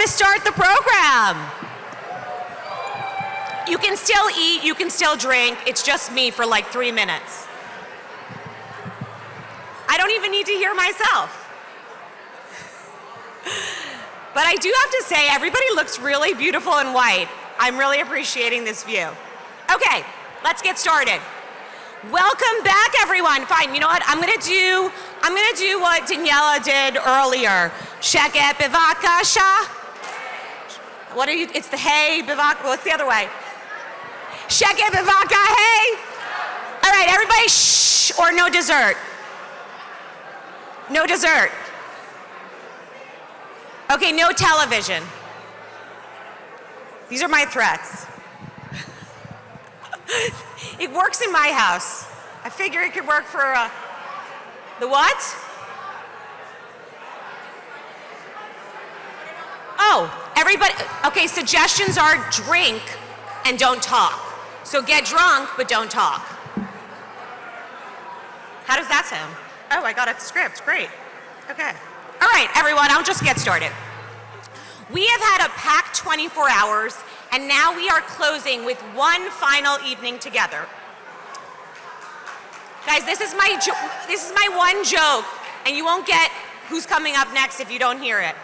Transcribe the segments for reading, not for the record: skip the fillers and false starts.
to start the program. You can still eat, you can still drink. It's just me for like 3 minutes. I don't even need to hear myself. But I do have to say, everybody looks really beautiful in white. I'm really appreciating this view. Okay, let's get started. Welcome back, everyone. Fine, you know what? I'm gonna do what Daniela did earlier. Sheket bivakasha. What are you? It's the hey bivak. What's the other way? Sheket bivaka hey. All right, everybody, shh, or no dessert. No dessert. Okay, no television. These are my threats. It works in my house. I figure it could work for the what? Oh, everybody, okay, suggestions are drink and don't talk. So get drunk, but don't talk. How does that sound? Oh, I got a script, great. Okay. All right, everyone, I'll just get started. We have had a packed 24 hours, and now we are closing with one final evening together. Guys, this is my one joke, and you won't get who's coming up next if you don't hear it.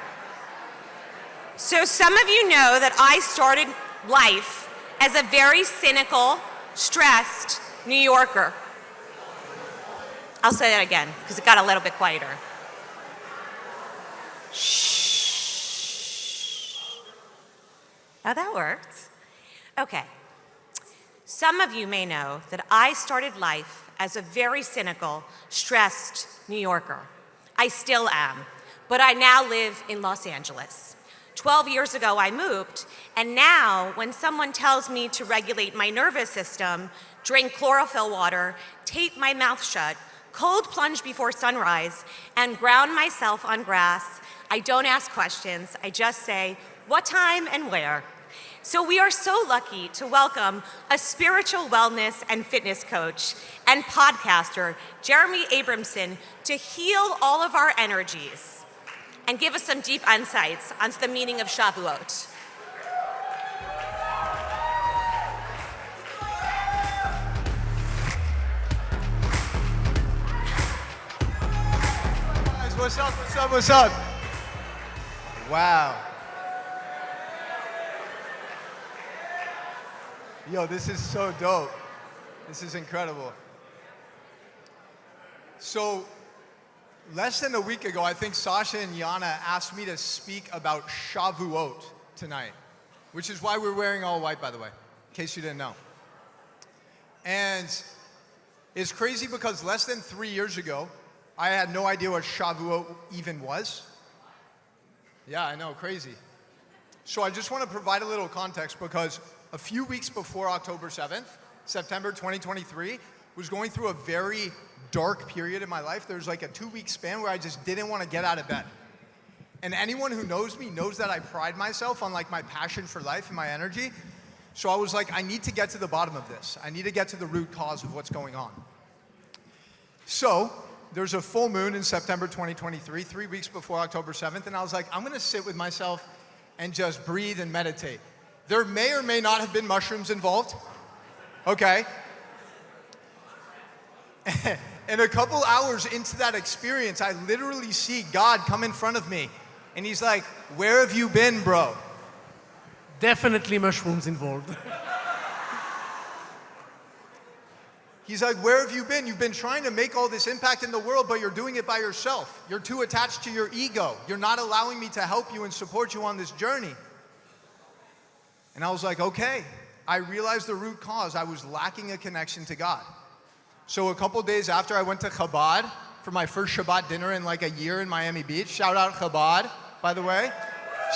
So some of you know that I started life as a very cynical, stressed New Yorker. I'll say that again, because it got a little bit quieter. Shh. Oh, that worked. Okay. Some of you may know that I started life as a very cynical, stressed New Yorker. I still am, but I now live in Los Angeles. 12 years ago, I moved, and now when someone tells me to regulate my nervous system, drink chlorophyll water, tape my mouth shut, cold plunge before sunrise, and ground myself on grass, I don't ask questions, I just say, what time and where? So we are so lucky to welcome a spiritual wellness and fitness coach and podcaster, Jeremy Abramson, to heal all of our energies and give us some deep insights onto the meaning of Shavuot. Guys, what's up, what's up, what's up? Wow. Yo, this is so dope. This is incredible. So, less than a week ago, I think Sasha and Yana asked me to speak about Shavuot tonight, which is why we're wearing all white, by the way, in case you didn't know. And it's crazy because less than 3 years ago, I had no idea what Shavuot even was. Yeah, I know, crazy. So I just want to provide a little context because a few weeks before October 7th, September 2023, was going through a very dark period in my life. There was like a 2-week span where I just didn't want to get out of bed. And anyone who knows me knows that I pride myself on like my passion for life and my energy. So I was like, I need to get to the bottom of this. I need to get to the root cause of what's going on. So there's a full moon in September 2023, 3 weeks before October 7th, and I was like, I'm gonna sit with myself and just breathe and meditate. There may or may not have been mushrooms involved, okay? And a couple hours into that experience, I literally see God come in front of me, and he's like, where have you been, bro? Definitely mushrooms involved. He's like, where have you been? You've been trying to make all this impact in the world, but you're doing it by yourself. You're too attached to your ego. You're not allowing me to help you and support you on this journey. And I was like, okay. I realized the root cause. I was lacking a connection to God. So a couple days after I went to Chabad for my first Shabbat dinner in like a year in Miami Beach. Shout out Chabad, by the way.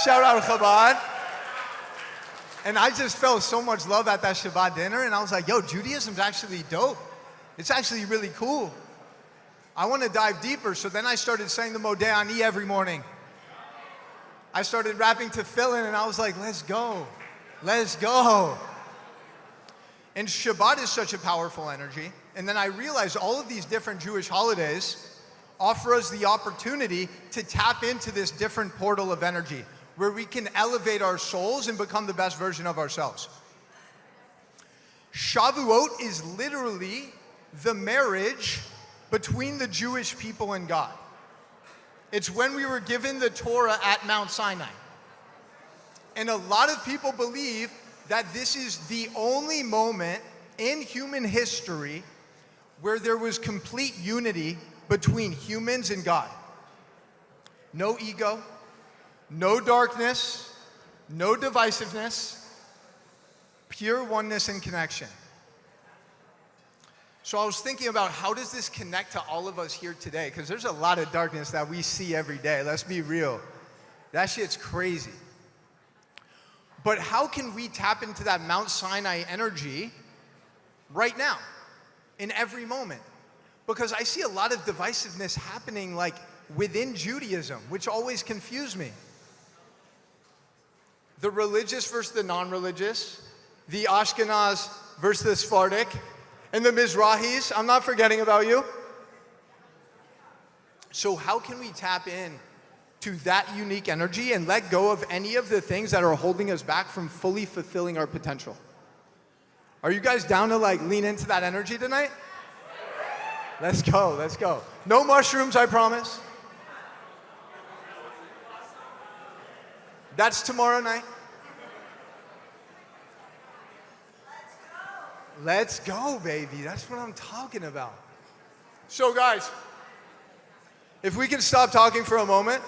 Shout out Chabad. And I just felt so much love at that Shabbat dinner, and I was like, yo, Judaism's actually dope. It's actually really cool. I want to dive deeper, so then I started saying the Modeh Ani every morning. I started rapping tefillin, and I was like, let's go. Let's go. And Shabbat is such a powerful energy. And then I realized all of these different Jewish holidays offer us the opportunity to tap into this different portal of energy. where we can elevate our souls and become the best version of ourselves. Shavuot is literally the marriage between the Jewish people and God. It's when we were given the Torah at Mount Sinai. And a lot of people believe that this is the only moment in human history where there was complete unity between humans and God. No ego, no darkness, no divisiveness, pure oneness and connection. So I was thinking about how does this connect to all of us here today? Because there's a lot of darkness that we see every day. Let's be real. That shit's crazy. But how can we tap into that Mount Sinai energy right now, in every moment? Because I see a lot of divisiveness happening like within Judaism, which always confused me. The religious versus the non-religious, the Ashkenaz versus the Sephardic, and the Mizrahis. I'm not forgetting about you. So how can we tap in to that unique energy and let go of any of the things that are holding us back from fully fulfilling our potential? Are you guys down to like lean into that energy tonight? Let's go, let's go. No mushrooms, I promise. That's tomorrow night. Let's go, baby. That's what I'm talking about. So guys, if we can stop talking for a moment.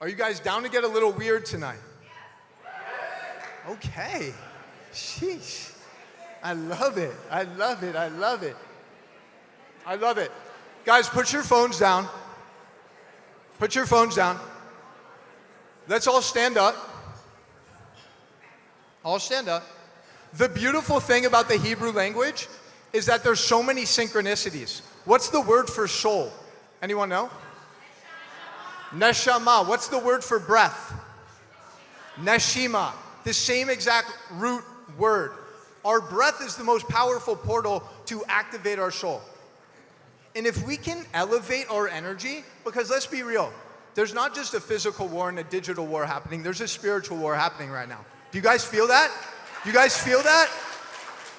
Are you guys down to get a little weird tonight? Okay. Sheesh. I love it. I love it. I love it. I love it. Guys, put your phones down. Put your phones down. Let's all stand up. All stand up. The beautiful thing about the Hebrew language is that there's so many synchronicities. What's the word for soul? Anyone know? Neshama. What's the word for breath? Neshima. The same exact root word. Our breath is the most powerful portal to activate our soul. And if we can elevate our energy, because let's be real, there's not just a physical war and a digital war happening, there's a spiritual war happening right now. Do you guys feel that? You guys feel that?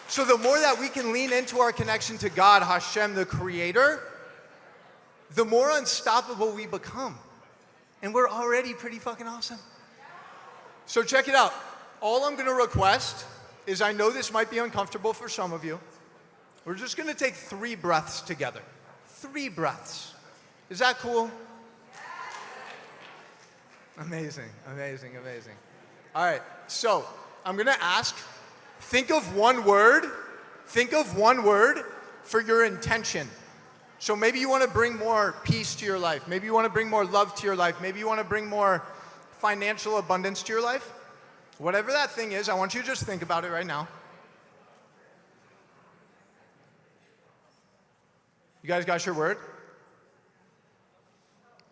So the more that we can lean into our connection to God, Hashem, the Creator, the more unstoppable we become. And we're already pretty fucking awesome. So check it out. All I'm gonna request is, I know this might be uncomfortable for some of you. We're just gonna take 3 breaths together. 3 breaths. Is that cool? Amazing, amazing, amazing. All right, so I'm gonna ask, think of one word for your intention. So maybe you wanna bring more peace to your life. Maybe you wanna bring more love to your life. Maybe you wanna bring more financial abundance to your life. Whatever that thing is, I want you to just think about it right now. You guys got your word?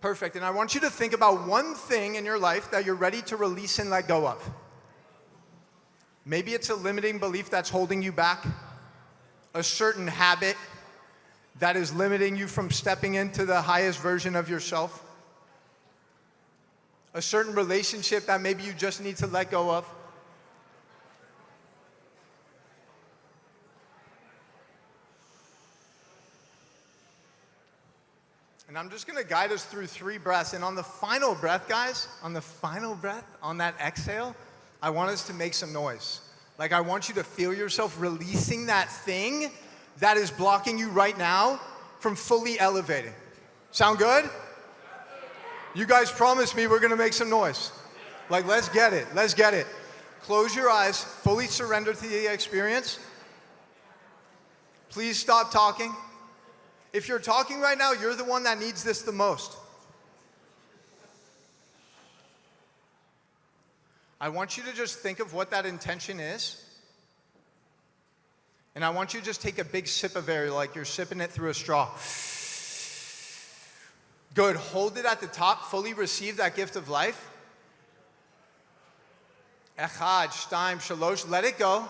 Perfect. And I want you to think about one thing in your life that you're ready to release and let go of. Maybe it's a limiting belief that's holding you back, a certain habit that is limiting you from stepping into the highest version of yourself, a certain relationship that maybe you just need to let go of. And I'm just gonna guide us through 3 breaths. And on the final breath, guys, on the final breath, on that exhale, I want us to make some noise. Like, I want you to feel yourself releasing that thing that is blocking you right now from fully elevating. Sound good? You guys promised me we're gonna make some noise. Like, let's get it, let's get it. Close your eyes, fully surrender to the experience. Please stop talking. If you're talking right now, you're the one that needs this the most. I want you to just think of what that intention is. And I want you to just take a big sip of air, like you're sipping it through a straw. Good, hold it at the top, fully receive that gift of life. Echad, shtaim, shalosh, let it go.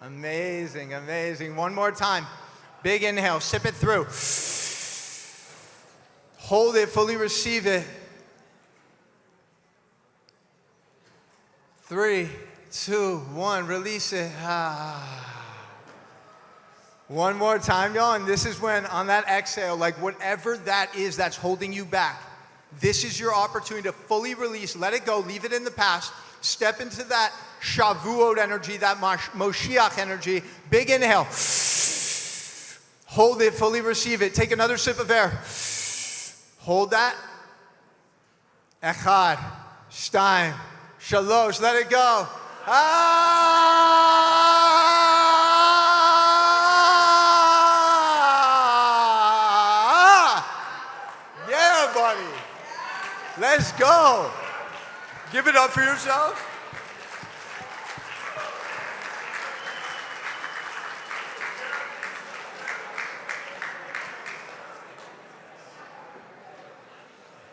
Amazing, amazing. One more time. Big inhale, sip it through. Hold it, fully receive it. 3, 2, 1, release it. One more time, y'all, and this is when, on that exhale, like whatever that is that's holding you back, this is your opportunity to fully release, let it go, leave it in the past, step into that Shavuot energy, that Moshiach energy. Big inhale. Hold it, fully receive it. Take another sip of air. Hold that. Echad, shtayim, shalosh, let it go. Yeah, buddy. Let's go. Give it up for yourself.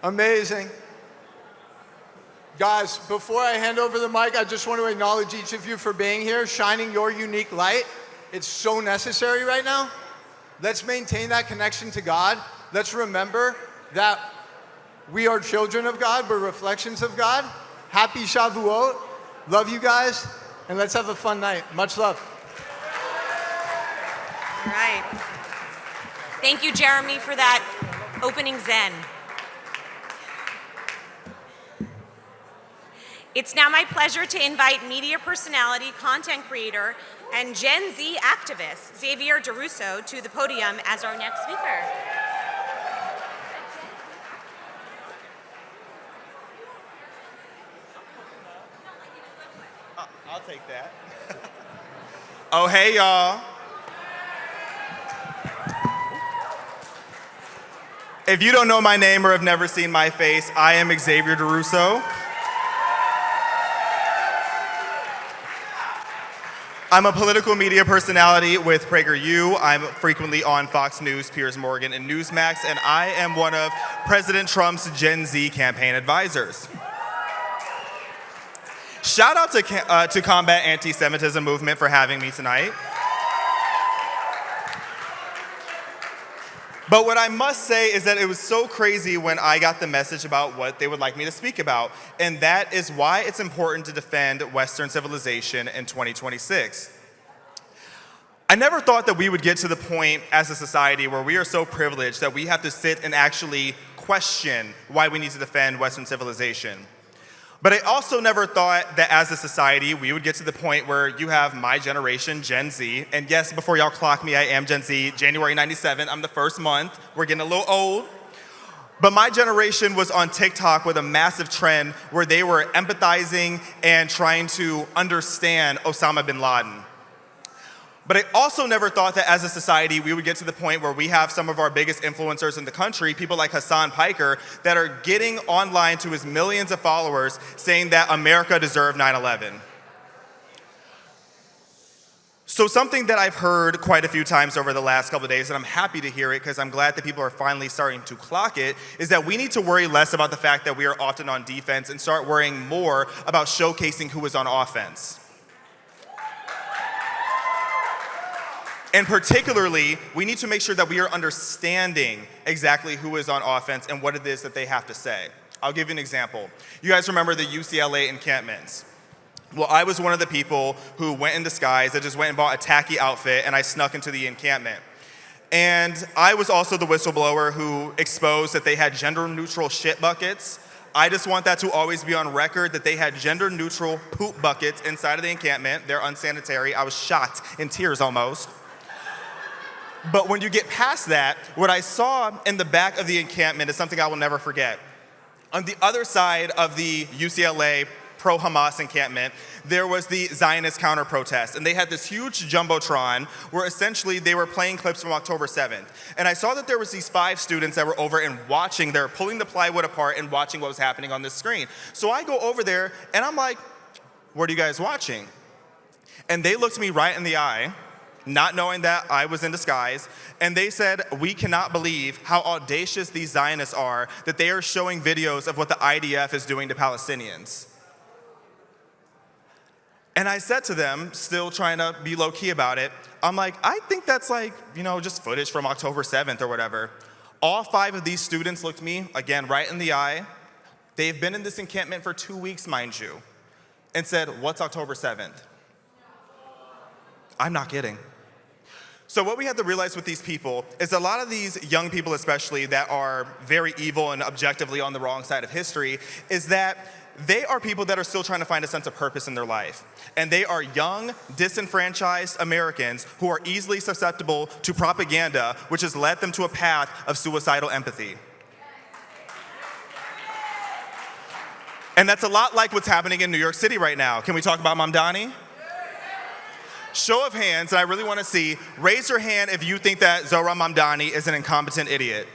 Amazing. Guys, before I hand over the mic, I just want to acknowledge each of you for being here, shining your unique light. It's so necessary right now. Let's maintain that connection to God. Let's remember that we are children of God. We're reflections of God. Happy Shavuot. Love you guys, and let's have a fun night. Much love. All right. Thank you, Jeremy, for that opening Zen. It's now my pleasure to invite media personality, content creator, and Gen Z activist, Xavier DeRusso, to the podium as our next speaker. I'll take that. Oh, hey, y'all. If you don't know my name or have never seen my face, I am Xavier DeRusso. I'm a political media personality with PragerU. I'm frequently on Fox News, Piers Morgan, and Newsmax, and I am one of President Trump's Gen Z campaign advisors. Shout out to Combat Anti-Semitism movement for having me tonight. But what I must say is that it was so crazy when I got the message about what they would like me to speak about, and that is why it's important to defend Western civilization in 2026. I never thought that we would get to the point as a society where we are so privileged that we have to sit and actually question why we need to defend Western civilization. But I also never thought that as a society, we would get to the point where you have my generation, Gen Z, and yes, before y'all clock me, I am Gen Z, January 97, I'm the first month, we're getting a little old. But my generation was on TikTok with a massive trend where they were empathizing and trying to understand Osama bin Laden. But I also never thought that as a society, we would get to the point where we have some of our biggest influencers in the country, people like Hassan Piker, that are getting online to his millions of followers saying that America deserved 9/11. So something that I've heard quite a few times over the last couple of days, and I'm happy to hear it because I'm glad that people are finally starting to clock it, is that we need to worry less about the fact that we are often on defense and start worrying more about showcasing who is on offense. And particularly, we need to make sure that we are understanding exactly who is on offense and what it is that they have to say. I'll give you an example. You guys remember the UCLA encampments? Well, I was one of the people who went in disguise. I just went and bought a tacky outfit and I snuck into the encampment. And I was also the whistleblower who exposed that they had gender-neutral shit buckets. I just want that to always be on record that they had gender-neutral poop buckets inside of the encampment. They're unsanitary. I was shocked in tears almost. But when you get past that, what I saw in the back of the encampment is something I will never forget. On the other side of the UCLA pro-Hamas encampment, there was the Zionist counter-protest. And they had this huge jumbotron where essentially they were playing clips from October 7th. And I saw that there was these 5 students that were over and watching, they were pulling the plywood apart and watching what was happening on this screen. So I go over there and I'm like, what are you guys watching? And they looked me right in the eye, not knowing that I was in disguise, and they said, we cannot believe how audacious these Zionists are that they are showing videos of what the IDF is doing to Palestinians. And I said to them, still trying to be low-key about it, I'm like, I think that's like, just footage from October 7th or whatever. All 5 of these students looked me, again, right in the eye. They've been in this encampment for 2 weeks, mind you, and said, what's October 7th? I'm not kidding. So what we have to realize with these people is a lot of these young people especially that are very evil and objectively on the wrong side of history is that they are people that are still trying to find a sense of purpose in their life. And they are young, disenfranchised Americans who are easily susceptible to propaganda, which has led them to a path of suicidal empathy. And that's a lot like what's happening in New York City right now. Can we talk about Mamdani? Show of hands, and I really want to see, raise your hand if you think that Zohran Mamdani is an incompetent idiot.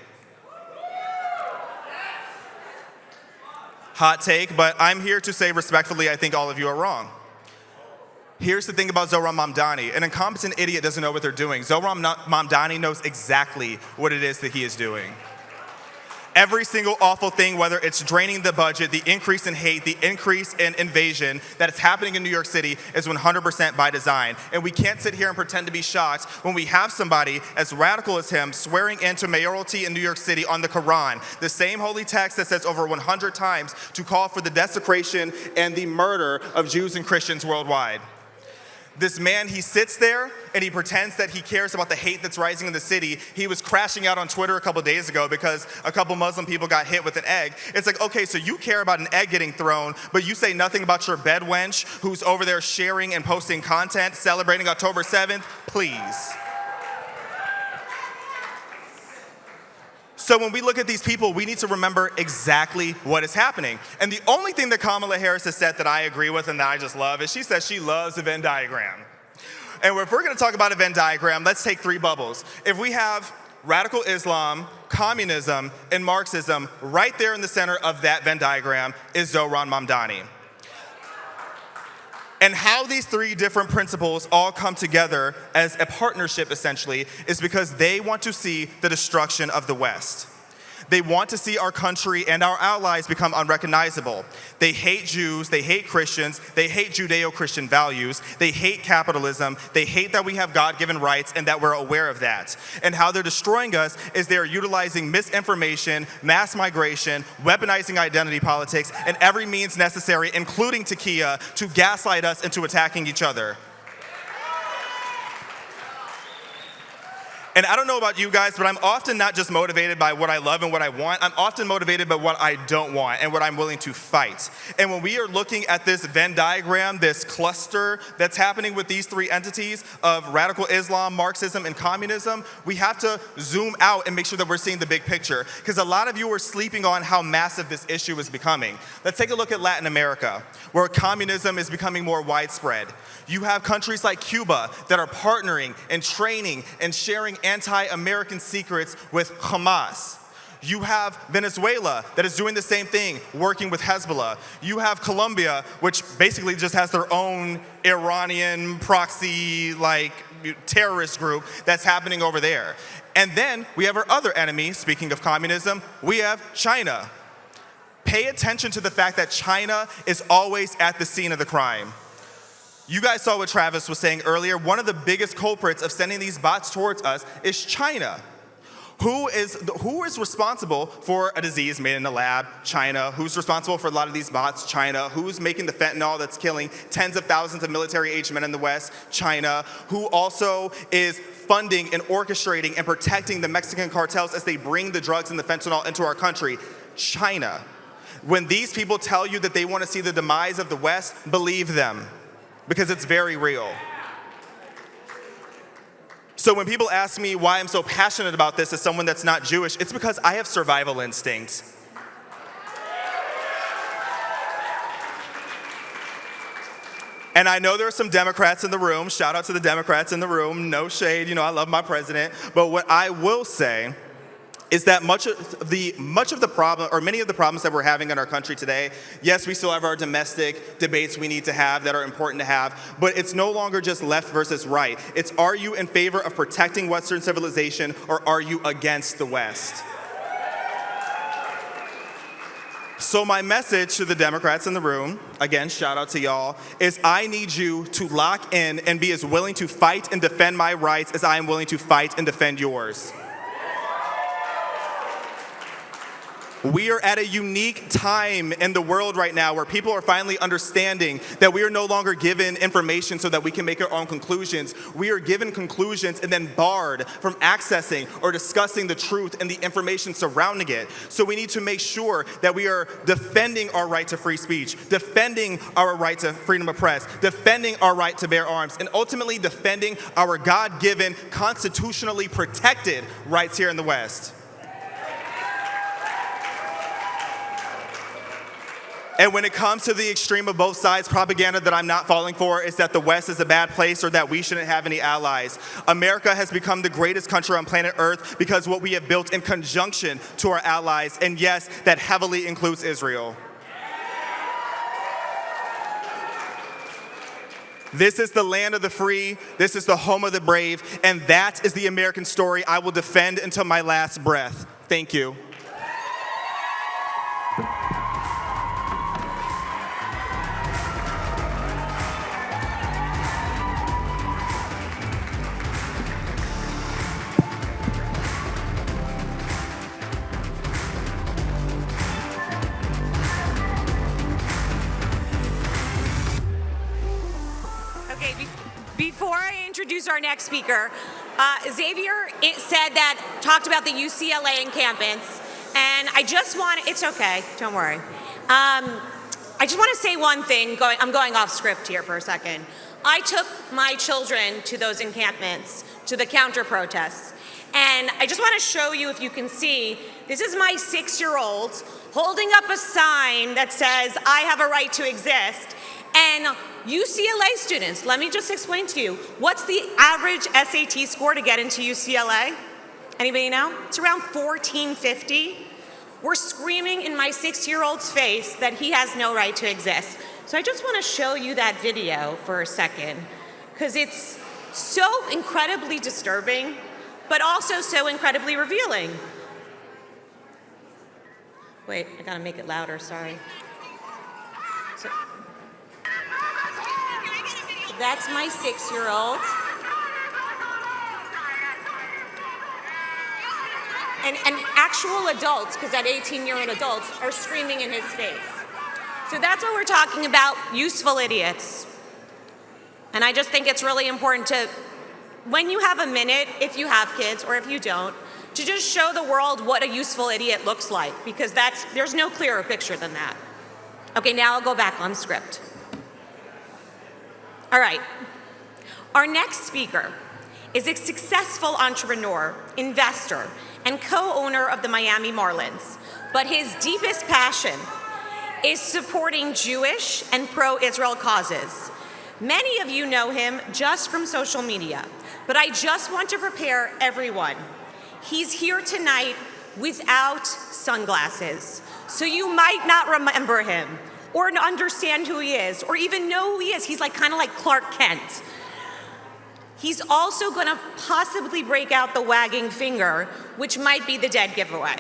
Hot take, but I'm here to say respectfully, I think all of you are wrong. Here's the thing about Zohran Mamdani. An incompetent idiot doesn't know what they're doing. Zohran Mamdani knows exactly what it is that he is doing. Every single awful thing, whether it's draining the budget, the increase in hate, the increase in invasion that is happening in New York City is 100% by design. And we can't sit here and pretend to be shocked when we have somebody as radical as him swearing into mayoralty in New York City on the Quran, the same holy text that says over 100 times to call for the desecration and the murder of Jews and Christians worldwide. This man, he sits there and he pretends that he cares about the hate that's rising in the city. He was crashing out on Twitter a couple days ago because a couple Muslim people got hit with an egg. It's like, okay, so you care about an egg getting thrown, but you say nothing about your bed wench who's over there sharing and posting content, celebrating October 7th? Please. So when we look at these people, we need to remember exactly what is happening. And the only thing that Kamala Harris has said that I agree with and that I just love is she says she loves a Venn diagram. And if we're going to talk about a Venn diagram, let's take 3 bubbles. If we have radical Islam, communism, and Marxism, right there in the center of that Venn diagram is Zohran Mamdani. And how these 3 different principles all come together as a partnership, essentially, is because they want to see the destruction of the West. They want to see our country and our allies become unrecognizable. They hate Jews, they hate Christians, they hate Judeo-Christian values, they hate capitalism, they hate that we have God-given rights and that we're aware of that. And how they're destroying us is they're utilizing misinformation, mass migration, weaponizing identity politics, and every means necessary, including Takia, to gaslight us into attacking each other. And I don't know about you guys, but I'm often not just motivated by what I love and what I want. I'm often motivated by what I don't want and what I'm willing to fight. And when we are looking at this Venn diagram, this cluster that's happening with these 3 entities of radical Islam, Marxism, and communism, we have to zoom out and make sure that we're seeing the big picture. Because a lot of you are sleeping on how massive this issue is becoming. Let's take a look at Latin America, where communism is becoming more widespread. You have countries like Cuba that are partnering and training and sharing anti-American secrets with Hamas. You have Venezuela that is doing the same thing, working with Hezbollah. You have Colombia, which basically just has their own Iranian proxy, terrorist group that's happening over there. And then we have our other enemy, speaking of communism, we have China. Pay attention to the fact that China is always at the scene of the crime. You guys saw what Travis was saying earlier. One of the biggest culprits of sending these bots towards us is China. Who is responsible for a disease made in a lab? China. Who's responsible for a lot of these bots? China. Who's making the fentanyl that's killing tens of thousands of military-aged men in the West? China. Who also is funding and orchestrating and protecting the Mexican cartels as they bring the drugs and the fentanyl into our country? China. When these people tell you that they want to see the demise of the West, believe them, because it's very real. So when people ask me why I'm so passionate about this as someone that's not Jewish, it's because I have survival instincts. And I know there are some Democrats in the room. Shout out to the Democrats in the room. No shade, I love my president. But what I will say is that much of the problem, or many of the problems that we're having in our country today, yes, we still have our domestic debates we need to have that are important to have, but it's no longer just left versus right. It's, are you in favor of protecting Western civilization, or are you against the West? So my message to the Democrats in the room, again, shout out to y'all, is I need you to lock in and be as willing to fight and defend my rights as I am willing to fight and defend yours. We are at a unique time in the world right now where people are finally understanding that we are no longer given information so that we can make our own conclusions. We are given conclusions and then barred from accessing or discussing the truth and the information surrounding it. So we need to make sure that we are defending our right to free speech, defending our right to freedom of press, defending our right to bear arms, and ultimately defending our God-given, constitutionally protected rights here in the West. And when it comes to the extreme of both sides, propaganda that I'm not falling for is that the West is a bad place or that we shouldn't have any allies. America has become the greatest country on planet Earth because what we have built in conjunction to our allies, and yes, that heavily includes Israel. This is the land of the free, this is the home of the brave, and that is the American story I will defend until my last breath. Thank you. Before I introduce our next speaker, Xavier talked about the UCLA encampments, and I just want, it's okay, don't worry. I just want to say one thing, I'm going off script here for a second. I took my children to those encampments, to the counter protests, and I just want to show you, if you can see, this is my 6-year-old holding up a sign that says, I have a right to exist. And UCLA students, let me just explain to you, what's the average SAT score to get into UCLA? Anybody know? It's around 1450. We're screaming in my 6-year-old's face that he has no right to exist. So I just want to show you that video for a second, because it's so incredibly disturbing, but also so incredibly revealing. Wait, I gotta make it louder, sorry. So, that's my 6-year-old. And actual adults, because that 18-year-old adults are screaming in his face. So that's what we're talking about, useful idiots. And I just think it's really important to, when you have a minute, if you have kids or if you don't, to just show the world what a useful idiot looks like, because there's no clearer picture than that. Okay, now I'll go back on script. All right, our next speaker is a successful entrepreneur, investor, and co-owner of the Miami Marlins, but his deepest passion is supporting Jewish and pro-Israel causes. Many of you know him just from social media, but I just want to prepare everyone. He's here tonight without sunglasses, so you might not remember him, or understand who he is, or even know who he is. He's kind of like Clark Kent. He's also gonna possibly break out the wagging finger, which might be the dead giveaway.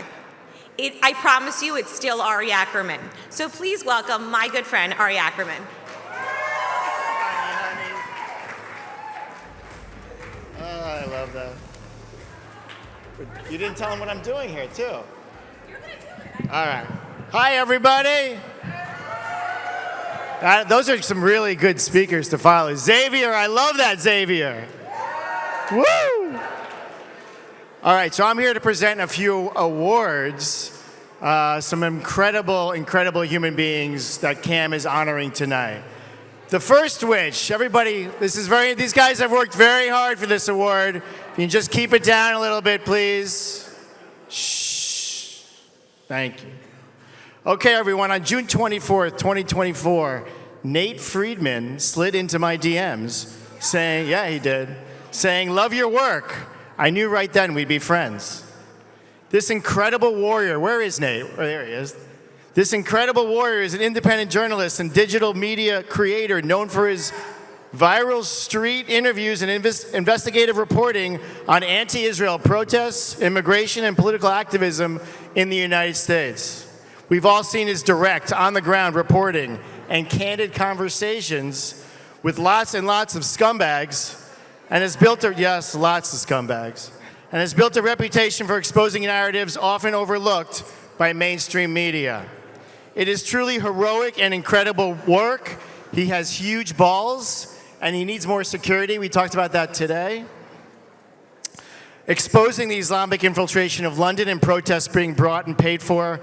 I promise you, it's still Ari Ackerman. So please welcome my good friend, Ari Ackerman. Oh, I love that. You didn't tell him what I'm doing here, too. You're gonna do it. All right. Hi, everybody. Those are some really good speakers to follow. Xavier, I love that, Xavier. Woo! All right, so I'm here to present a few awards, some incredible, incredible human beings that CAM is honoring tonight. The first which, everybody, these guys have worked very hard for this award. If you can just keep it down a little bit, please. Shh. Thank you. Okay, everyone, on June 24th, 2024, Nate Friedman slid into my DMs saying, yeah, he did, saying, love your work. I knew right then we'd be friends. This incredible warrior, where is Nate? Oh, there he is. This incredible warrior is an independent journalist and digital media creator known for his viral street interviews and investigative reporting on anti-Israel protests, immigration, and political activism in the United States. We've all seen his direct, on-the-ground reporting and candid conversations with lots and lots of scumbags, and has built a, yes, lots of scumbags, and has built a reputation for exposing narratives often overlooked by mainstream media. It is truly heroic and incredible work. He has huge balls, and he needs more security. We talked about that today. Exposing the Islamic infiltration of London and protests being bought and paid for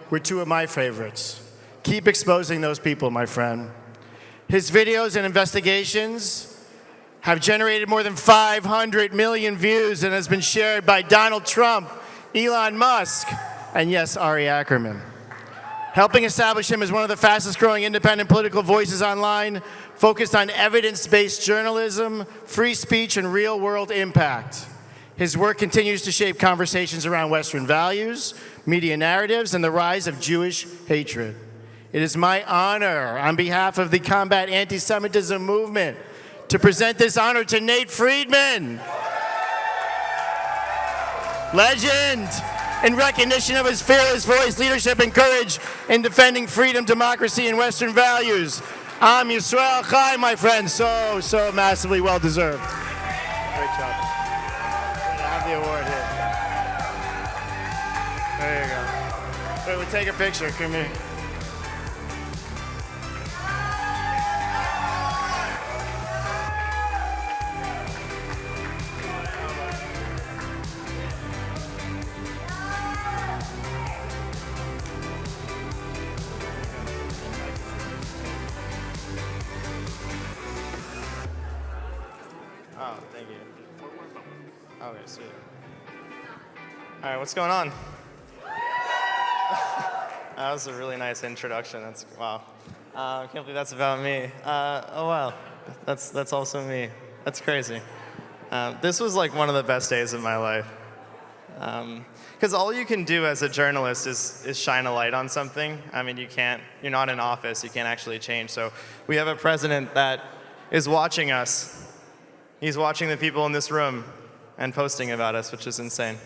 were two of my favorites. Keep exposing those people, my friend. His videos and investigations have generated more than 500 million views and has been shared by Donald Trump, Elon Musk, and yes, Ari Ackerman. Helping establish him as one of the fastest growing independent political voices online, focused on evidence-based journalism, free speech, and real-world impact. His work continues to shape conversations around Western values, media narratives, and the rise of Jewish hatred. It is my honor, on behalf of the Combat Anti-Semitism movement, to present this honor to Nate Friedman. Legend! In recognition of his fearless voice, leadership, and courage in defending freedom, democracy, and Western values. Am Yisrael Chai, my friend. So massively well-deserved. Great job. I have the award here. There you go. Wait, we'll take a picture. Come here. Oh, thank you. Okay, sweet. All right, what's going on? That was a really nice introduction. That's wow. I can't believe that's about me. Oh wow, that's also me. That's crazy. This was like one of the best days of my life. Because all you can do as a journalist is shine a light on something. I mean, you're not in office, you can't actually change. So we have a president that is watching us. He's watching the people in this room and posting about us, which is insane.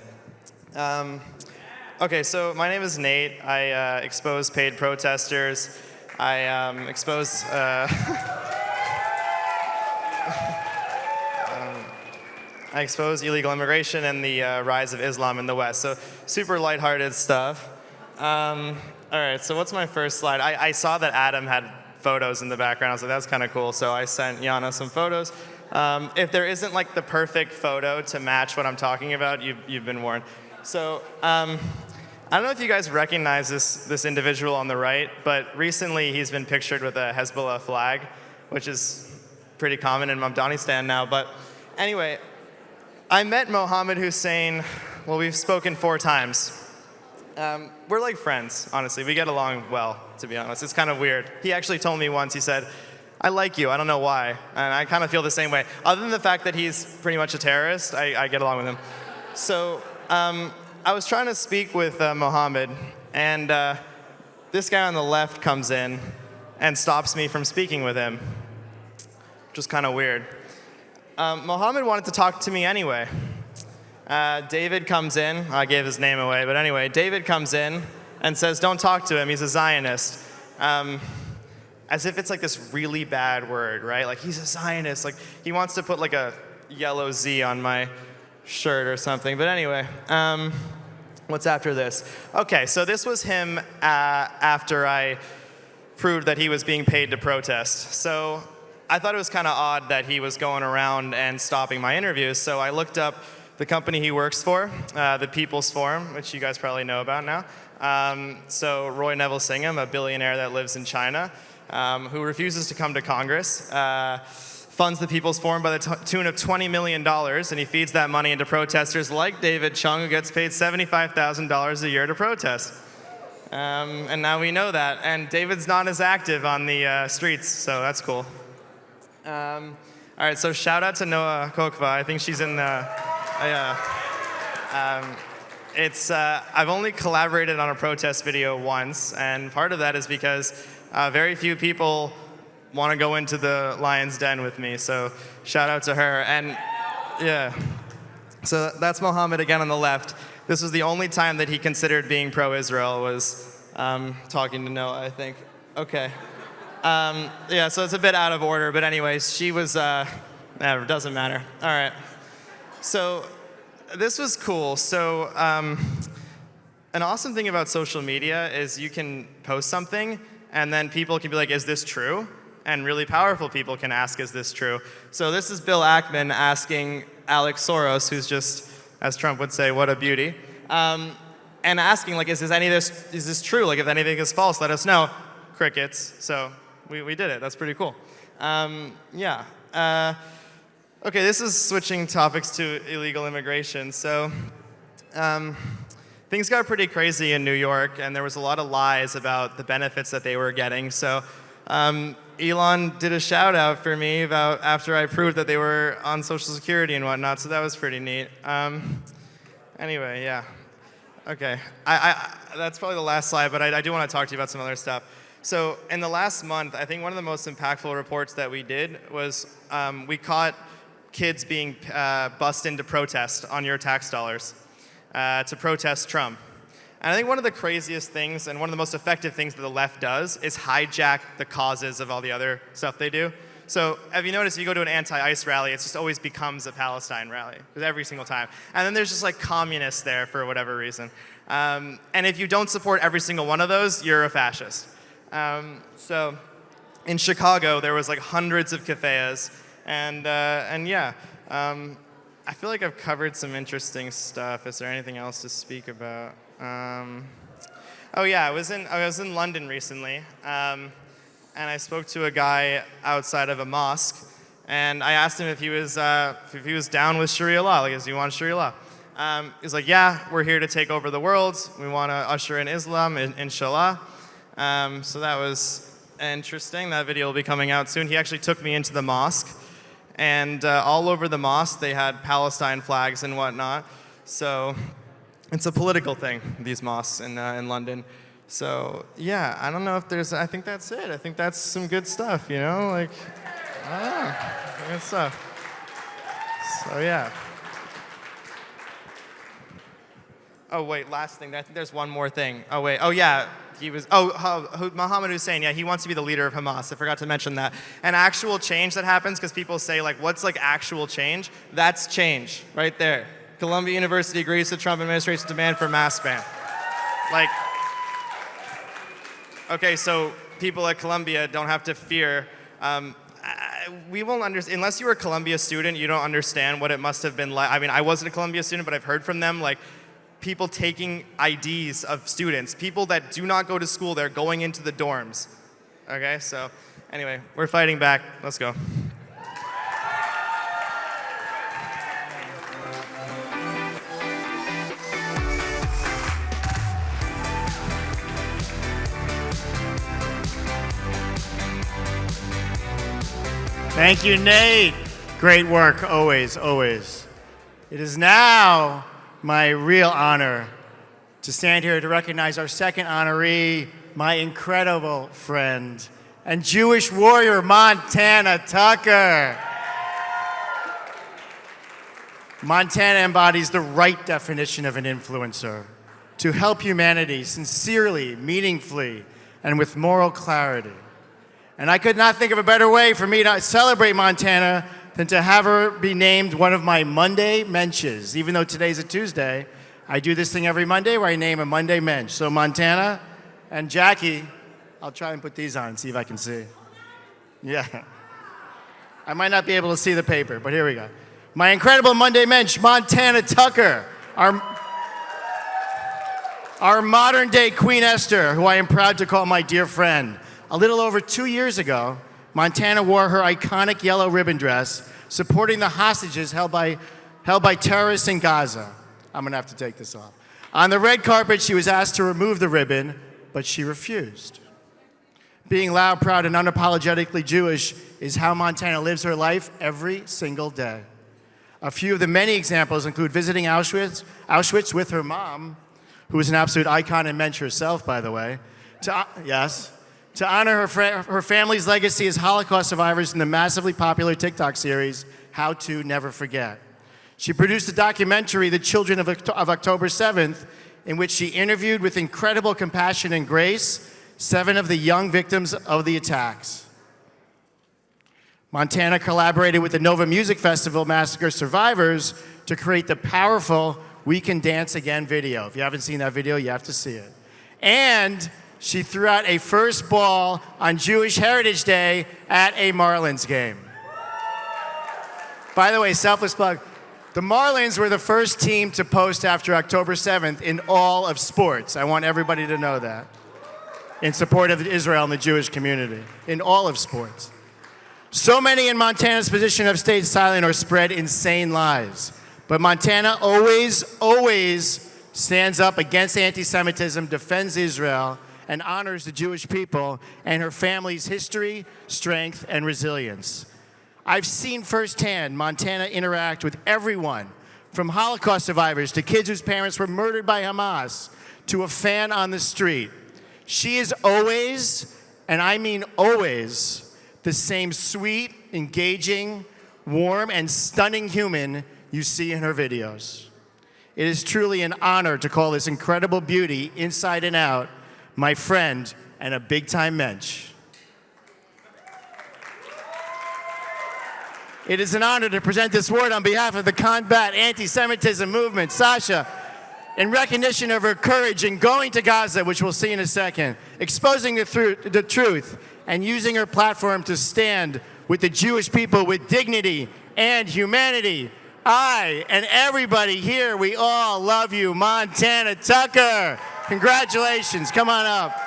Okay, so my name is Nate. I expose paid protesters. I expose... I expose illegal immigration and the rise of Islam in the West. So super lighthearted stuff. All right, so what's my first slide? I saw that Adam had photos in the background. I was like, that's kind of cool. So I sent Yana some photos. If there isn't like the perfect photo to match what I'm talking about, you've been warned. So I don't know if you guys recognize this individual on the right, but recently he's been pictured with a Hezbollah flag, which is pretty common in Afghanistan now. But anyway, I met Mohammed Hussein, well, we've spoken 4 times. We're like friends, honestly. We get along well, to be honest. It's kind of weird. He actually told me once, he said, I like you, I don't know why. And I kind of feel the same way. Other than the fact that he's pretty much a terrorist, I get along with him. So I was trying to speak with Mohammed, and this guy on the left comes in and stops me from speaking with him, which is kind of weird. Mohammed wanted to talk to me anyway. David comes in, I gave his name away, but anyway, David comes in and says, don't talk to him, he's a Zionist. As if it's like this really bad word, right? Like, he's a Zionist. Like, he wants to put like a yellow Z on my shirt or something. But anyway, what's after this? Okay, so this was him after I proved that he was being paid to protest. So I thought it was kind of odd that he was going around and stopping my interviews. So I looked up the company he works for, the People's Forum, which you guys probably know about now. So Roy Neville Singham, a billionaire that lives in China, who refuses to come to Congress, funds the People's Forum by the tune of $20 million, and he feeds that money into protesters like David Chung, who gets paid $75,000 a year to protest. And now we know that. And David's not as active on the streets, so that's cool. All right, so shout out to Noah Kokva. I think she's in the... I've only collaborated on a protest video once, and part of that is because very few people want to go into the lion's den with me, so shout out to her. And yeah, so that's Mohammed again on the left. This was the only time that he considered being pro-Israel was talking to Noah, I think. Okay. Yeah, so it's a bit out of order, but anyways, she was, it doesn't matter. All right. So this was cool. So an awesome thing about social media is you can post something and then people can be like, is this true? And really powerful people can ask, is this true? So this is Bill Ackman asking Alex Soros, who's just, as Trump would say, what a beauty, and asking, like, is this true? Like, if anything is false, let us know. Crickets. So we did it. That's pretty cool. Yeah. Okay, this is switching topics to illegal immigration. So things got pretty crazy in New York, and there was a lot of lies about the benefits that they were getting. So Elon did a shout out for me about after I proved that they were on Social Security and whatnot, so that was pretty neat. Anyway, yeah. Okay, that's probably the last slide, but I do want to talk to you about some other stuff. So in the last month, I think one of the most impactful reports that we did was we caught kids being bussed into protest on your tax dollars to protest Trump. And I think one of the craziest things and one of the most effective things that the left does is hijack the causes of all the other stuff they do. So have you noticed if you go to an anti-ICE rally, it just always becomes a Palestine rally, every single time. And then there's just like communists there for whatever reason. And if you don't support every single one of those, you're a fascist. So in Chicago, there was like hundreds of kefayas, and yeah, I feel like I've covered some interesting stuff. Is there anything else to speak about? Oh yeah, I was in London recently, and I spoke to a guy outside of a mosque, and I asked him if he was down with Sharia law, like, does he want Sharia law? He's like, yeah, we're here to take over the world. We want to usher in Islam, inshallah. So that was interesting. That video will be coming out soon. He actually took me into the mosque, and all over the mosque they had Palestine flags and whatnot. So it's a political thing, these mosques in London. So yeah, I don't know if there's, I think that's it. I think that's some good stuff, you know? Like, I don't know, good stuff. So yeah. Oh wait, last thing, I think there's one more thing. Oh wait, oh yeah, Mohammed Hussein, yeah, he wants to be the leader of Hamas. I forgot to mention that. And actual change that happens, because people say like, what's like actual change? That's change, right there. Columbia University agrees to Trump administration's demand for mask ban. Like, okay, so people at Columbia don't have to fear. We won't understand, unless you were a Columbia student, you don't understand what it must have been like. I mean, I wasn't a Columbia student, but I've heard from them, like, people taking IDs of students, people that do not go to school, they're going into the dorms. Okay, so anyway, we're fighting back. Let's go. Thank you, Nate. Great work, always, always. It is now my real honor to stand here to recognize our second honoree, my incredible friend and Jewish warrior, Montana Tucker. Montana embodies the right definition of an influencer: to help humanity sincerely, meaningfully, and with moral clarity. And I could not think of a better way for me to celebrate Montana than to have her be named one of my Monday Mensches. Even though today's a Tuesday, I do this thing every Monday where I name a Monday Mensch. So Montana and Jackie, I'll try and put these on, see if I can see. Yeah. I might not be able to see the paper, but here we go. My incredible Monday Mensch, Montana Tucker, our modern day Queen Esther, who I am proud to call my dear friend. A little over 2 years ago, Montana wore her iconic yellow ribbon dress, supporting the hostages held by terrorists in Gaza. I'm gonna have to take this off. On the red carpet, she was asked to remove the ribbon, but she refused. Being loud, proud, and unapologetically Jewish is how Montana lives her life every single day. A few of the many examples include visiting Auschwitz with her mom, who is an absolute icon and mensch herself, by the way. To honor her family's legacy as Holocaust survivors in the massively popular TikTok series, How to Never Forget. She produced a documentary, The Children of October 7th, in which she interviewed with incredible compassion and grace 7 of the young victims of the attacks. Montana collaborated with the Nova Music Festival Massacre survivors to create the powerful We Can Dance Again video. If you haven't seen that video, you have to see it. And she threw out a first ball on Jewish Heritage Day at a Marlins game. By the way, selfless plug, the Marlins were the first team to post after October 7th in all of sports. I want everybody to know that. In support of Israel and the Jewish community, in all of sports. So many in Montana's position have stayed silent or spread insane lies. But Montana always, always stands up against anti-Semitism, defends Israel, and honors the Jewish people and her family's history, strength, and resilience. I've seen firsthand Montana interact with everyone, from Holocaust survivors to kids whose parents were murdered by Hamas, to a fan on the street. She is always, and I mean always, the same sweet, engaging, warm, and stunning human you see in her videos. It is truly an honor to call this incredible beauty, inside and out, my friend and a big-time mensch. It is an honor to present this award on behalf of the Combat Anti-Semitism movement. Sasha, in recognition of her courage in going to Gaza, which we'll see in a second, exposing the truth, and using her platform to stand with the Jewish people with dignity and humanity. I and everybody here, we all love you, Montana Tucker. Congratulations, come on up.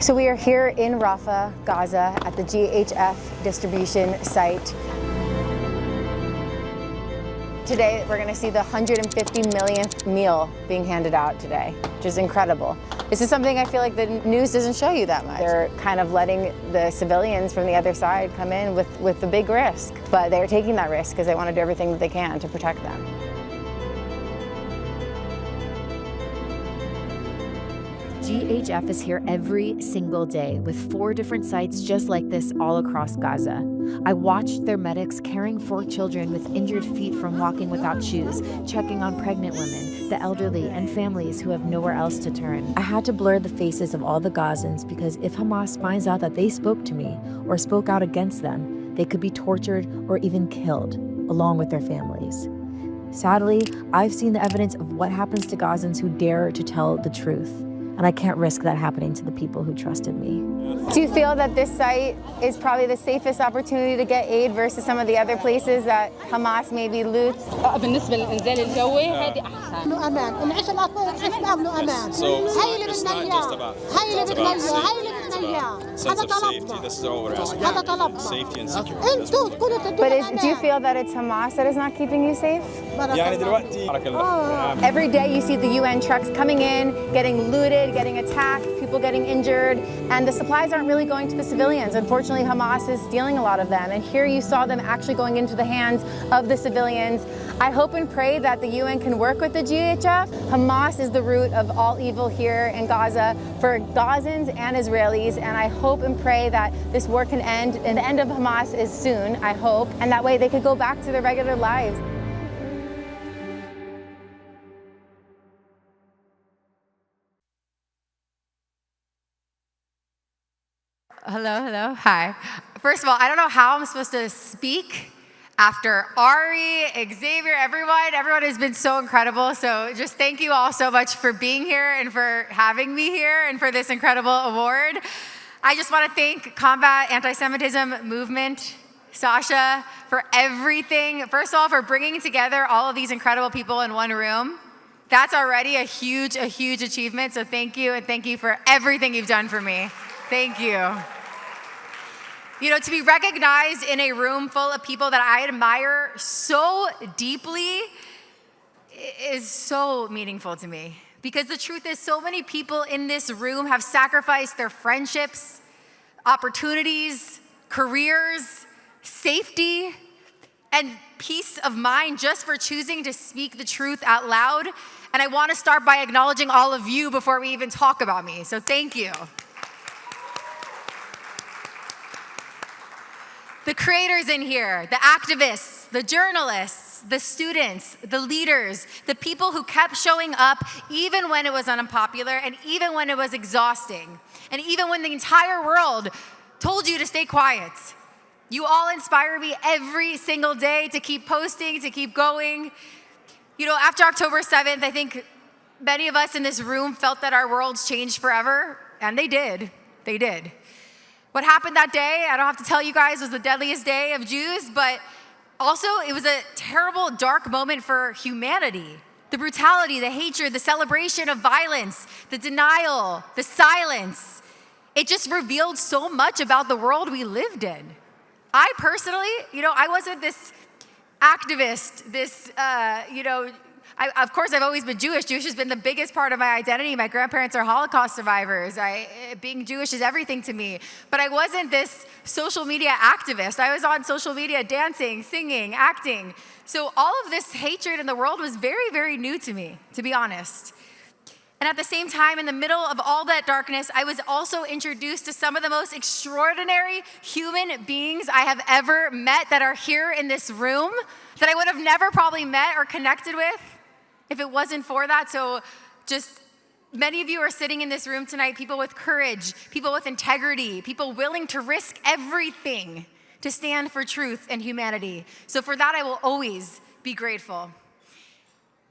So we are here in Rafah, Gaza, at the GHF distribution site. Today, we're going to see the 150 millionth meal being handed out today, which is incredible. This is something I feel like the news doesn't show you that much. They're kind of letting the civilians from the other side come in with the big risk, but they're taking that risk because they want to do everything that they can to protect them. GHF is here every single day with 4 different sites just like this all across Gaza. I watched their medics caring for children with injured feet from walking without shoes, checking on pregnant women, the elderly, and families who have nowhere else to turn. I had to blur the faces of all the Gazans because if Hamas finds out that they spoke to me or spoke out against them, they could be tortured or even killed, along with their families. Sadly, I've seen the evidence of what happens to Gazans who dare to tell the truth. And I can't risk that happening to the people who trusted me. Do you feel that this site is probably the safest opportunity to get aid versus some of the other places that Hamas maybe loots? بالنسبة للإنزال الجوي هذه أحسن. له أمان، العيش الأطفال الأسباب له أمان. هاي اللي بدنا إياه، هاي اللي بدنا إياه، هاي اللي بدنا إياه. هذا طلبنا. هذا طلبنا. أنتوا تكونوا But do you feel that it's Hamas that is not keeping you safe? يعني دلوقتي. Every day you see the UN trucks coming in, getting looted, getting attacked, people getting injured, and the supplies aren't really going to the civilians. Unfortunately, Hamas is stealing a lot of them, and here you saw them actually going into the hands of the civilians. I hope and pray that the UN can work with the GHF. Hamas is the root of all evil here in Gaza for Gazans and Israelis, and I hope and pray that this war can end, and the end of Hamas is soon, I hope, and that way they could go back to their regular lives. Hello, hi. First of all, I don't know how I'm supposed to speak after Ari, Xavier, everyone has been so incredible. So just thank you all so much for being here and for having me here and for this incredible award. I just want to thank Combat Anti-Semitism Movement, Sasha, for everything. First of all, for bringing together all of these incredible people in one room. That's already a huge achievement, so thank you, and thank you for everything you've done for me. Thank you. You know, to be recognized in a room full of people that I admire so deeply is so meaningful to me. Because the truth is, so many people in this room have sacrificed their friendships, opportunities, careers, safety, and peace of mind just for choosing to speak the truth out loud. And I want to start by acknowledging all of you before we even talk about me. So thank you. The creators in here, the activists, the journalists, the students, the leaders, the people who kept showing up even when it was unpopular and even when it was exhausting, and even when the entire world told you to stay quiet. You all inspire me every single day to keep posting, to keep going. You know, after October 7th, I think many of us in this room felt that our worlds changed forever, and they did. They did. What happened that day, I don't have to tell you guys, was the deadliest day of Jews, but also it was a terrible, dark moment for humanity. The brutality, the hatred, the celebration of violence, the denial, the silence. It just revealed so much about the world we lived in. I personally, you know, I wasn't this activist, of course I've always been Jewish. Jewish has been the biggest part of my identity. My grandparents are Holocaust survivors. Being Jewish is everything to me. But I wasn't this social media activist. I was on social media dancing, singing, acting. So all of this hatred in the world was very, very new to me, to be honest. And at the same time, in the middle of all that darkness, I was also introduced to some of the most extraordinary human beings I have ever met that are here in this room that I would have never probably met or connected with if it wasn't for that. So just many of you are sitting in this room tonight, people with courage, people with integrity, people willing to risk everything to stand for truth and humanity. So for that, I will always be grateful.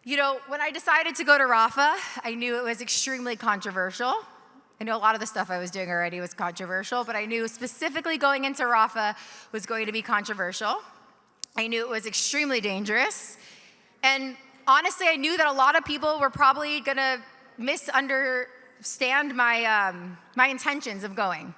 You know, when I decided to go to Rafah, I knew it was extremely controversial. I know a lot of the stuff I was doing already was controversial, but I knew specifically going into Rafah was going to be controversial. I knew it was extremely dangerous. And honestly, I knew that a lot of people were probably going to misunderstand my intentions of going.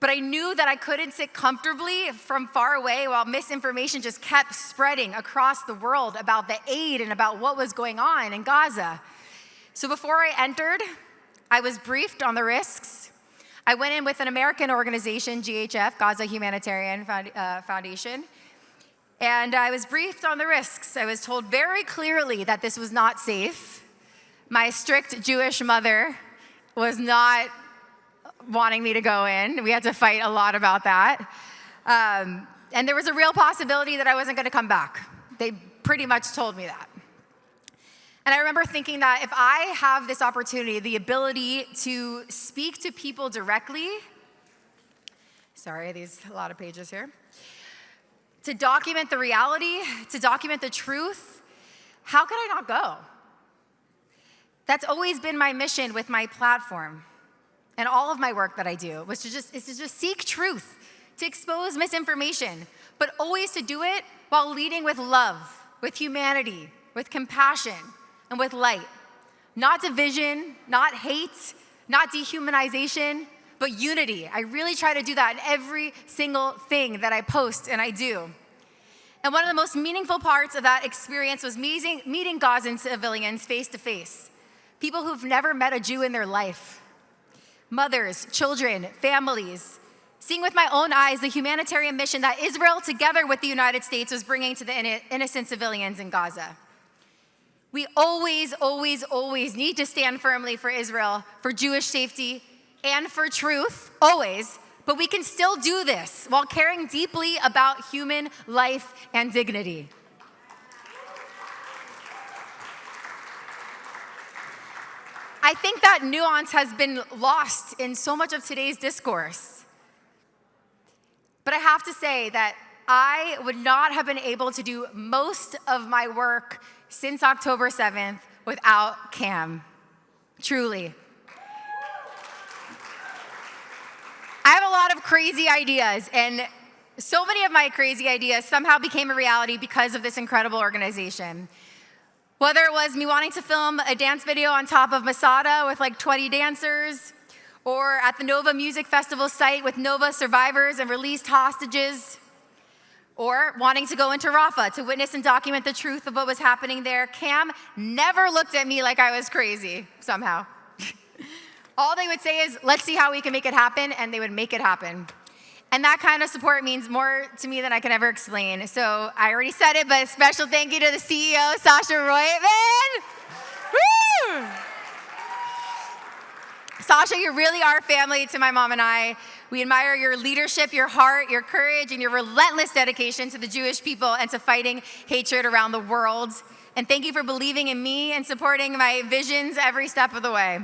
But I knew that I couldn't sit comfortably from far away while misinformation just kept spreading across the world about the aid and about what was going on in Gaza. So before I entered, I was briefed on the risks. I went in with an American organization, GHF, Gaza Humanitarian Foundation, and I was briefed on the risks. I was told very clearly that this was not safe. My strict Jewish mother was not wanting me to go in. We had to fight a lot about that. And there was a real possibility that I wasn't going to come back. They pretty much told me that. And I remember thinking that if I have this opportunity, the ability to speak to people directly, sorry, these a lot of pages here, to document the reality, to document the truth, how could I not go? That's always been my mission with my platform. And all of my work that I do is to just seek truth, to expose misinformation, but always to do it while leading with love, with humanity, with compassion, and with light. Not division, not hate, not dehumanization, but unity. I really try to do that in every single thing that I post and I do. And one of the most meaningful parts of that experience was meeting Gazan civilians face to face. People who've never met a Jew in their life. Mothers, children, families, seeing with my own eyes the humanitarian mission that Israel, together with the United States, was bringing to the innocent civilians in Gaza. We always, always, always need to stand firmly for Israel, for Jewish safety, and for truth, always, but we can still do this while caring deeply about human life and dignity. I think that nuance has been lost in so much of today's discourse. But I have to say that I would not have been able to do most of my work since October 7th without Cam, truly. I have a lot of crazy ideas, and so many of my crazy ideas somehow became a reality because of this incredible organization. Whether it was me wanting to film a dance video on top of Masada with like 20 dancers, or at the Nova Music Festival site with Nova survivors and released hostages, or wanting to go into Rafah to witness and document the truth of what was happening there, Cam never looked at me like I was crazy, somehow. All they would say is, let's see how we can make it happen, and they would make it happen. And that kind of support means more to me than I can ever explain. So I already said it, but a special thank you to the CEO, Sasha Roitman. Woo! Sasha, you really are family to my mom and I. We admire your leadership, your heart, your courage, and your relentless dedication to the Jewish people and to fighting hatred around the world. And thank you for believing in me and supporting my visions every step of the way.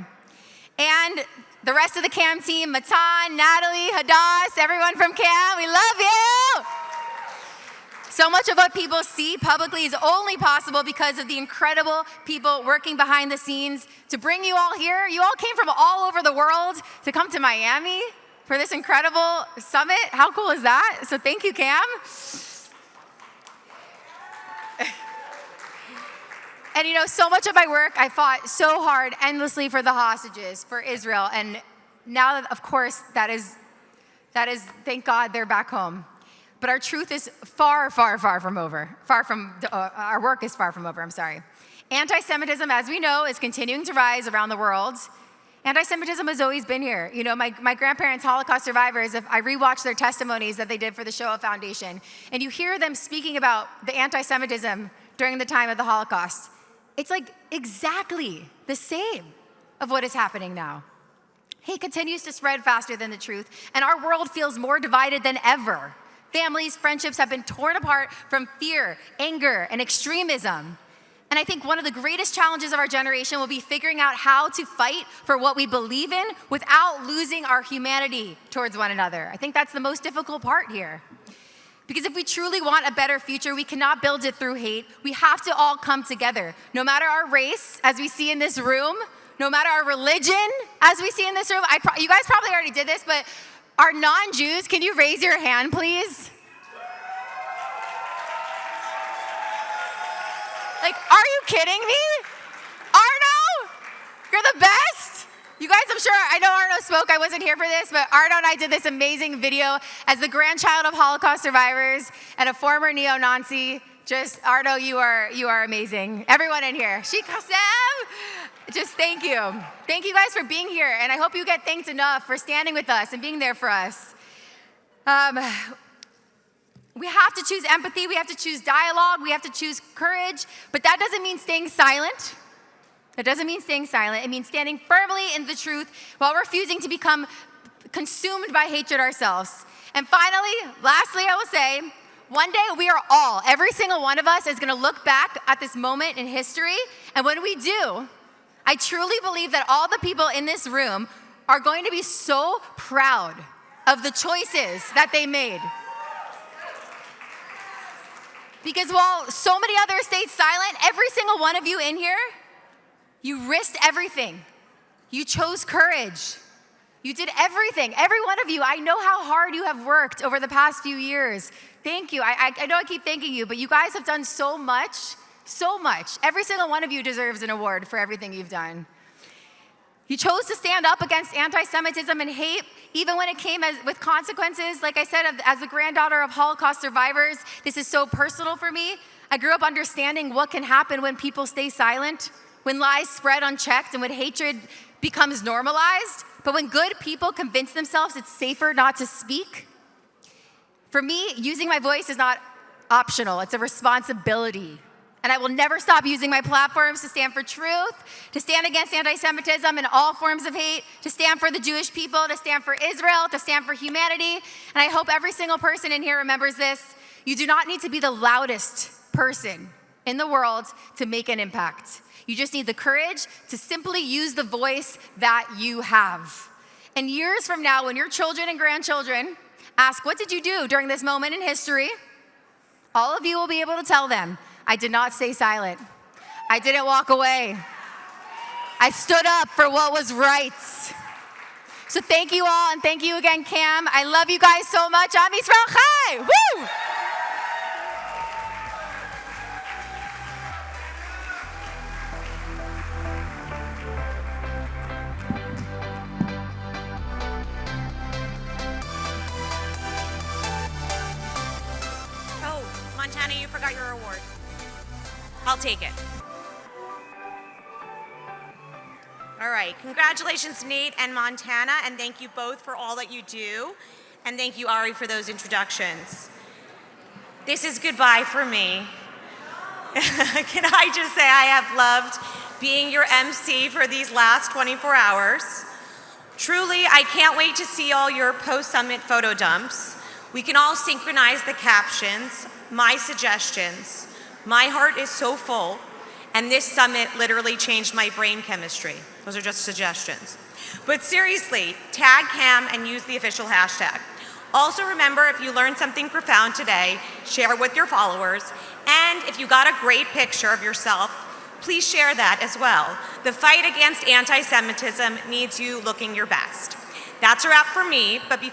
And the rest of the CAM team, Matan, Natalie, Hadass, everyone from CAM, we love you! So much of what people see publicly is only possible because of the incredible people working behind the scenes to bring you all here. You all came from all over the world to come to Miami for this incredible summit. How cool is that? So thank you, Cam. And you know, so much of my work, I fought so hard, endlessly for the hostages, for Israel. And now, of course, that is, thank God they're back home. But our truth is far, far, far from over. Our work is far from over, I'm sorry. Anti-Semitism, as we know, is continuing to rise around the world. Anti-Semitism has always been here. You know, my grandparents, Holocaust survivors, if I rewatch their testimonies that they did for the Shoah Foundation, and you hear them speaking about the anti-Semitism during the time of the Holocaust, it's like exactly the same of what is happening now. Hate continues to spread faster than the truth, and our world feels more divided than ever. Families, friendships have been torn apart from fear, anger, and extremism. And I think one of the greatest challenges of our generation will be figuring out how to fight for what we believe in without losing our humanity towards one another. I think that's the most difficult part here. Because if we truly want a better future, we cannot build it through hate. We have to all come together. No matter our race, as we see in this room, no matter our religion, as we see in this room, you guys probably already did this, but our non-Jews, can you raise your hand, please? Like, are you kidding me? Arno, you're the best. You guys, I'm sure, I know Arno spoke, I wasn't here for this, but Arno and I did this amazing video as the grandchild of Holocaust survivors and a former neo-Nazi. Just, Arno, you are amazing. Everyone in here. Shikasem, just thank you. Thank you guys for being here, and I hope you get thanked enough for standing with us and being there for us. We have to choose empathy, we have to choose dialogue, we have to choose courage, but that doesn't mean staying silent. That doesn't mean staying silent. It means standing firmly in the truth while refusing to become consumed by hatred ourselves. And finally, lastly, I will say, one day we are all, every single one of us is gonna look back at this moment in history, and when we do, I truly believe that all the people in this room are going to be so proud of the choices that they made. Because while so many others stayed silent, every single one of you in here, you risked everything. You chose courage. You did everything. Every one of you, I know how hard you have worked over the past few years. Thank you. I know I keep thanking you, but you guys have done so much, so much. Every single one of you deserves an award for everything you've done. You chose to stand up against anti-Semitism and hate, even when it came with consequences. Like I said, as the granddaughter of Holocaust survivors, this is so personal for me. I grew up understanding what can happen when people stay silent, when lies spread unchecked, and when hatred becomes normalized. But when good people convince themselves it's safer not to speak, for me, using my voice is not optional, it's a responsibility. And I will never stop using my platforms to stand for truth, to stand against anti-Semitism and all forms of hate, to stand for the Jewish people, to stand for Israel, to stand for humanity. And I hope every single person in here remembers this. You do not need to be the loudest person in the world to make an impact. You just need the courage to simply use the voice that you have. And years from now, when your children and grandchildren ask, what did you do during this moment in history? All of you will be able to tell them, I did not stay silent. I didn't walk away. I stood up for what was right. So thank you all, and thank you again, Cam. I love you guys so much. Am Yisrael Chai! Woo! Oh, Montana, you forgot your award. I'll take it. All right, congratulations, Nate and Montana, and thank you both for all that you do. And thank you, Ari, for those introductions. This is goodbye for me. Can I just say I have loved being your MC for these last 24 hours. Truly, I can't wait to see all your post-summit photo dumps. We can all synchronize the captions, my suggestions. My heart is so full, and this summit literally changed my brain chemistry. Those are just suggestions. But seriously, tag Cam and use the official hashtag. Also remember, if you learned something profound today, share it with your followers. And if you got a great picture of yourself, please share that as well. The fight against anti-Semitism needs you looking your best. That's a wrap for me, but before